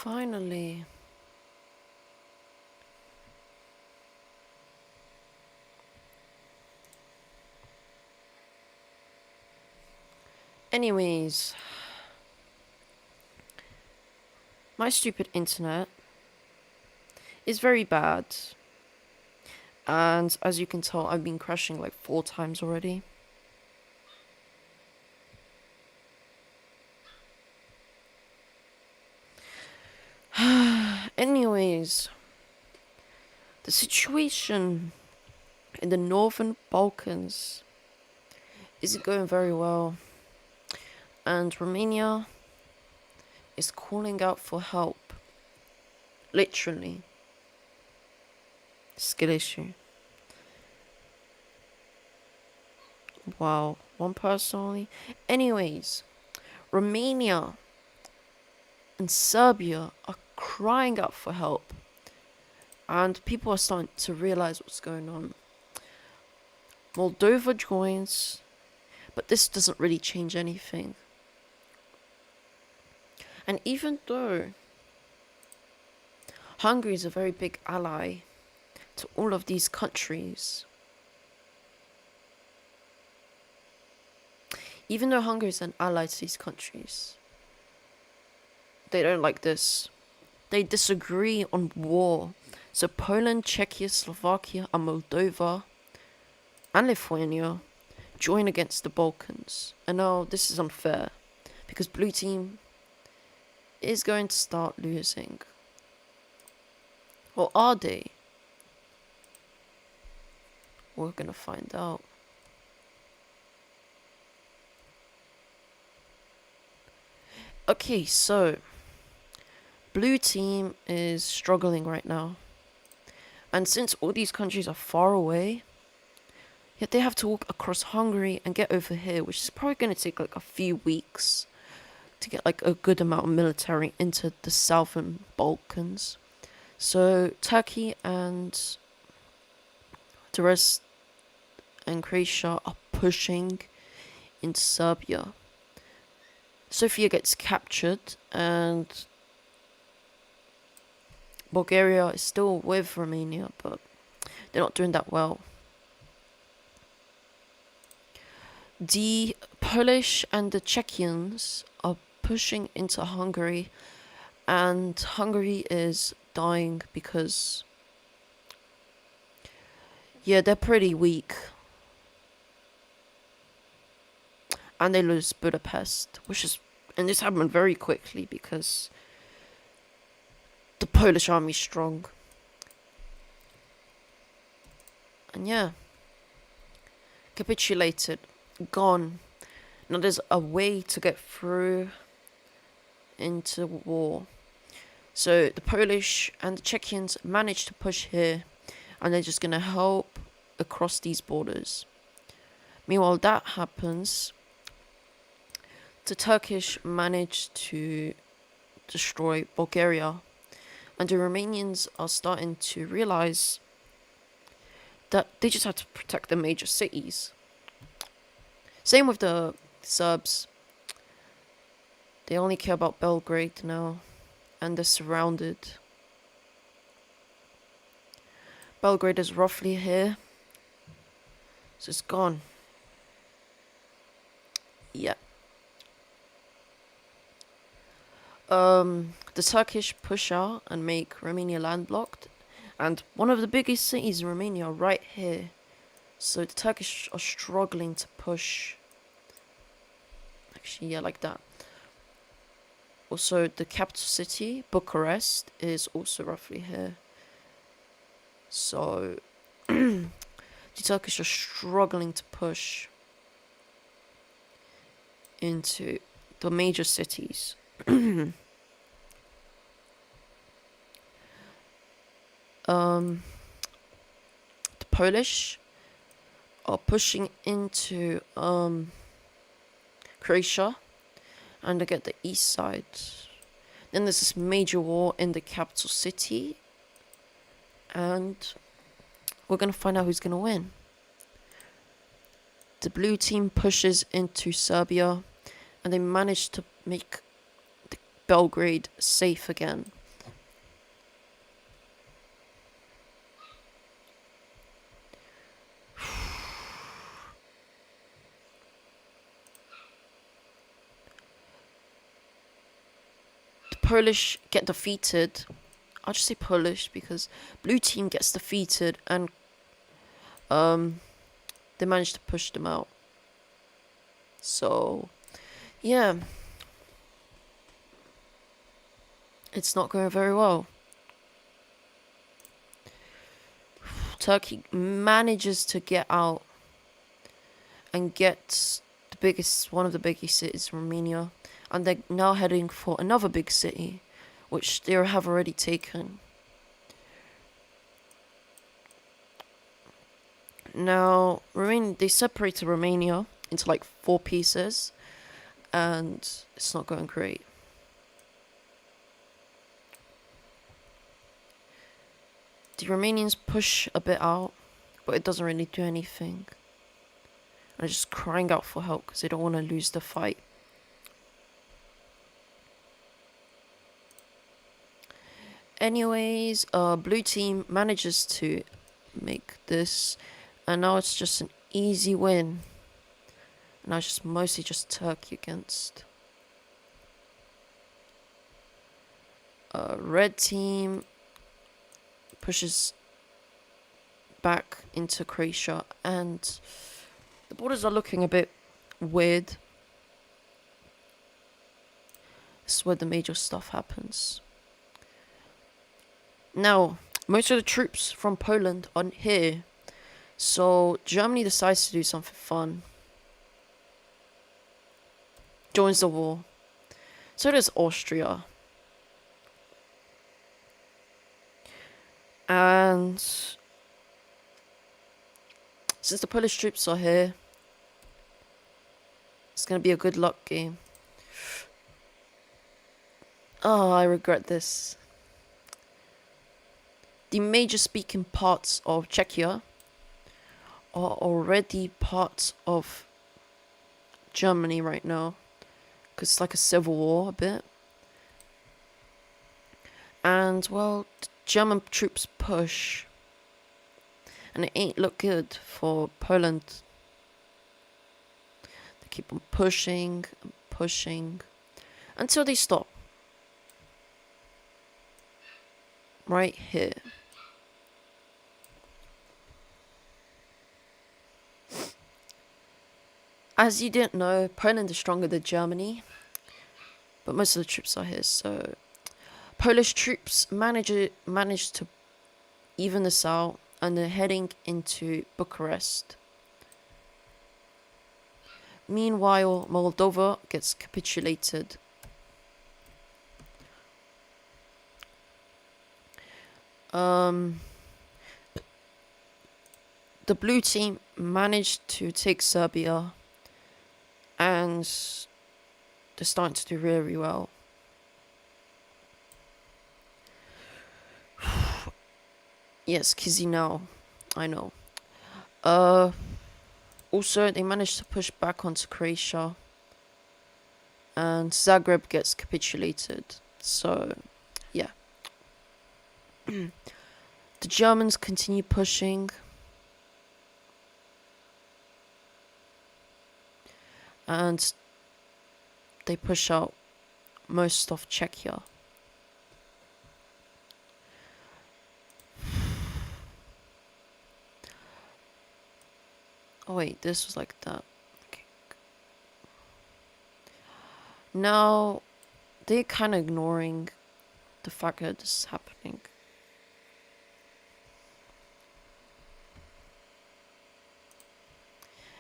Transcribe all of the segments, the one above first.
Finally. Anyways, my stupid internet is very bad. And as you can tell, I've been crashing like 4 times already. Anyways, the situation in the Northern Balkans isn't going very well. And Romania is calling out for help. Literally. Skill issue. Wow, one person only. Anyways, Romania and Serbia are crying out for help. And people are starting to realize what's going on. Moldova joins, but this doesn't really change anything. And even though Hungary is a very big ally to all of these countries, even though Hungary is an ally to these countries, they don't like this. They disagree on war. So Poland, Czechia, Slovakia, and Moldova, and Lithuania join against the Balkans. And now this is unfair, because Blue Team is going to start losing. Or are they? We're gonna find out. Okay, so Blue Team is struggling right now. And since all these countries are far away, yet they have to walk across Hungary and get over here, which is probably going to take like a few weeks to get like a good amount of military into the southern Balkans. So Turkey and the rest and Croatia are pushing into Serbia. Sofia gets captured and Bulgaria is still with Romania, but they're not doing that well. The Polish and the Czechians are pushing into Hungary, and Hungary is dying because, yeah, they're pretty weak. And they lose Budapest, and this happened very quickly because the Polish army's strong. And yeah, capitulated, gone. Now there's a way to get through into war. So the Polish and the Czechians managed to push here, and they're just gonna help across these borders. Meanwhile, that happens. The Turkish managed to destroy Bulgaria, and the Romanians are starting to realize that they just have to protect the major cities. Same with the Serbs. They only care about Belgrade now, and they're surrounded. Belgrade is roughly here, so it's gone. Yeah. The Turkish push out and make Romania landlocked, and one of the biggest cities in Romania right here. So the Turkish are struggling to push. Actually, yeah, like that. Also, the capital city, Bucharest, is also roughly here. So the Turkish are struggling to push into the major cities. The Polish are pushing into Croatia, and they get the east side. Then there's this major war in the capital city, and we're gonna find out who's gonna win. The Blue Team pushes into Serbia, and they manage to make the Belgrade safe again. The Polish get defeated. I'll just say Polish because blue team gets defeated and they managed to push them out. So yeah, it's not going very well. Turkey manages to get out and get one of the biggest cities, Romania, and they're now heading for another big city, which they have already taken. Now, they separated Romania into like 4 pieces, and it's not going great. The Romanians push a bit out, but it doesn't really do anything. They're just crying out for help because they don't want to lose the fight. Anyways, blue team manages to make this, and now it's just an easy win. Now it's just mostly just Turkey against red team pushes back into Croatia, and the borders are looking a bit weird. This is where the major stuff happens. Now, most of the troops from Poland are here, so Germany decides to do something fun. Joins the war. So does Austria. And since the Polish troops are here, it's going to be a good luck game. Oh, I regret this. The major speaking parts of Czechia are already part of Germany right now, because it's like a civil war a bit. And, well, the German troops push, and it ain't look good for Poland. They keep on pushing and pushing until they stop. Right here. As you didn't know, Poland is stronger than Germany, but most of the troops are here, so Polish troops manage to even this out, and they're heading into Bucharest. Meanwhile, Moldova gets capitulated. The blue team managed to take Serbia, and they're starting to do really well. Yes, Chisinau, I know. Also, they managed to push back onto Croatia, and Zagreb gets capitulated. So, yeah. The Germans continue pushing. And they push out most of Czechia. Oh wait, this was like that. Okay. Now, they're kind of ignoring the fact that this is happening.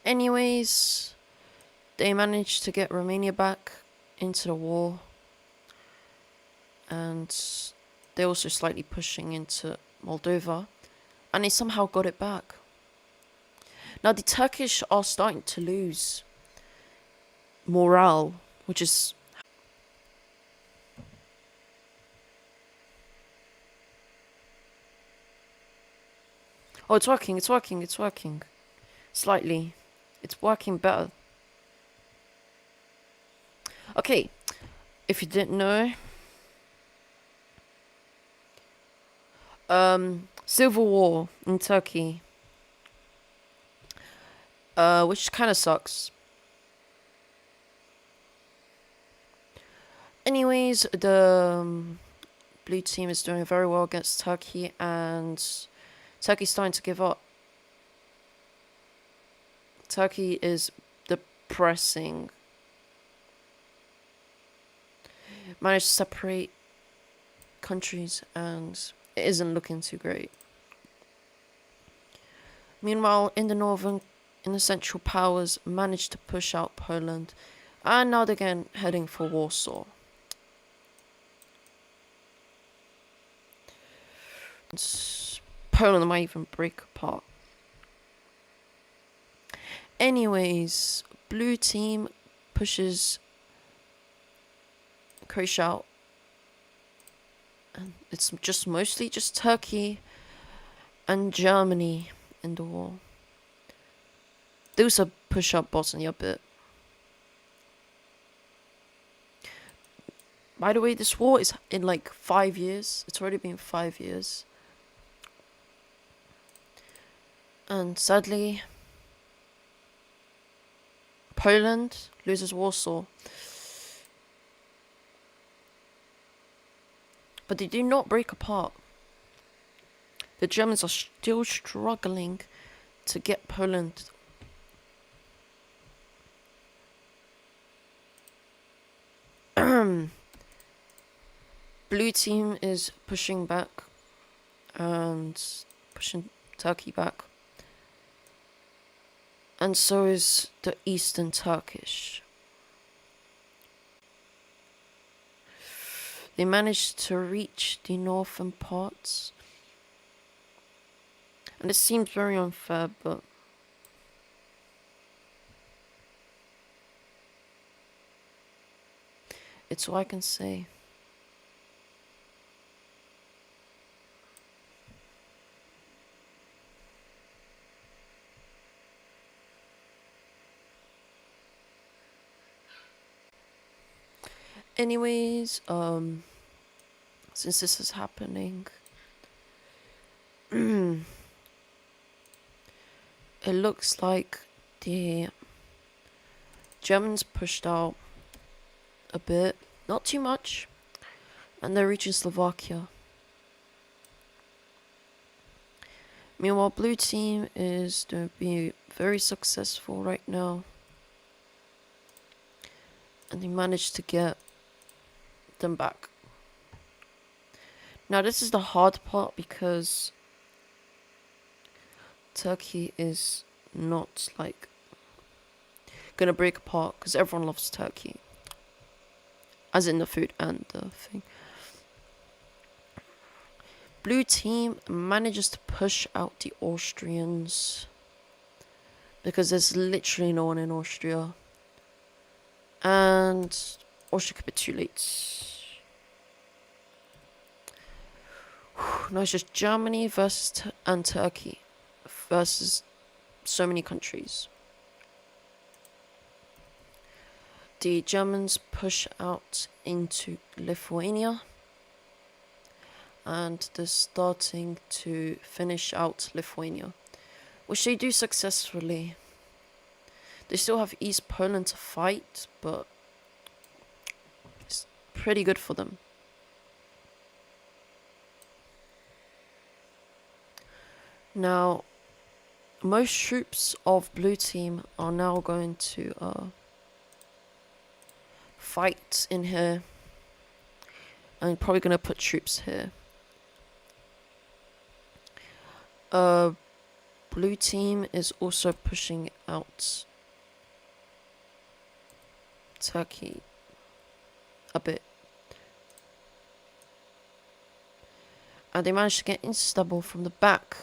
Anyways, they managed to get Romania back into the war, and they're also slightly pushing into Moldova, and they somehow got it back. Now the Turkish are starting to lose morale, which is oh, it's working. Slightly. It's working better. Okay, if you didn't know, civil war in Turkey, which kind of sucks. Anyways, the blue team is doing very well against Turkey, and Turkey's starting to give up. Turkey is depressing. Managed to separate countries, and it isn't looking too great. Meanwhile, in the Central Powers managed to push out Poland, and now they're again heading for Warsaw. Poland might even break apart. Anyways, blue team pushes Croatia out. And it's mostly just Turkey and Germany in the war. They also push up Bosnia a bit. By the way, this war is in like 5 years. It's already been 5 years. And sadly, Poland loses Warsaw. But they do not break apart. The Germans are still struggling to get Poland. Blue team is pushing back and pushing Turkey back. And so is the Eastern Turkish. They managed to reach the northern parts. And it seems very unfair, but it's all I can say. Anyways, since this is happening, it looks like the Germans pushed out a bit, not too much, and they're reaching Slovakia. Meanwhile, blue team is going to be very successful right now, and they managed to get them back. Now this is the hard part because Turkey is not like gonna break apart because everyone loves Turkey, as in the food and the thing. Blue team manages to push out the Austrians because there's literally no one in Austria, and Austria capitulates. Now it's just Germany versus and Turkey versus so many countries. The Germans push out into Lithuania, and they're starting to finish out Lithuania, which they do successfully. They still have East Poland to fight, but it's pretty good for them. Now, most troops of blue team are now going to fight in here, and probably going to put troops here. Blue team is also pushing out Turkey a bit. And they managed to get instable from the back.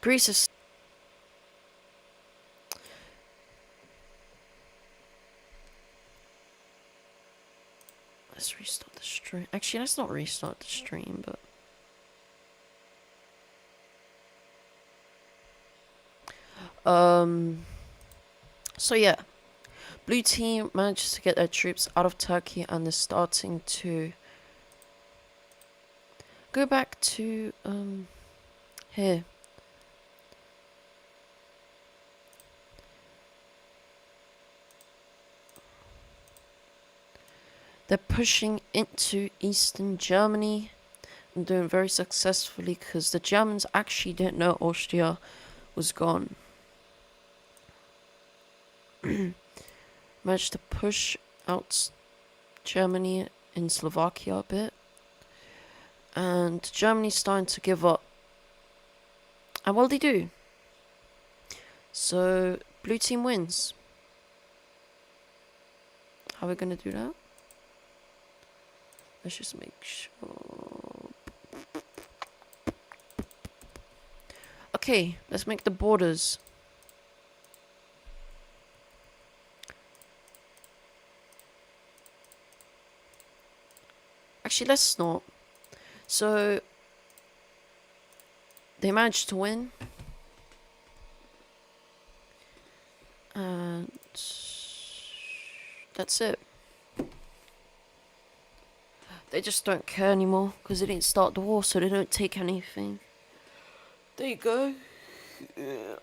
Greece is... Let's restart the stream. Actually, let's not restart the stream, but... So yeah. Blue team managed to get their troops out of Turkey and they're starting to go back to here. They're pushing into Eastern Germany and doing very successfully because the Germans actually didn't know Austria was gone. Managed to push out Germany in Slovakia a bit. And Germany's starting to give up. And well, they do. So, blue team wins. How are we going to do that? Let's just make sure. Okay, let's make the borders. Actually, let's not. So, they managed to win. And that's it. They just don't care anymore because they didn't start the war, so they don't take anything. There you go. Yeah.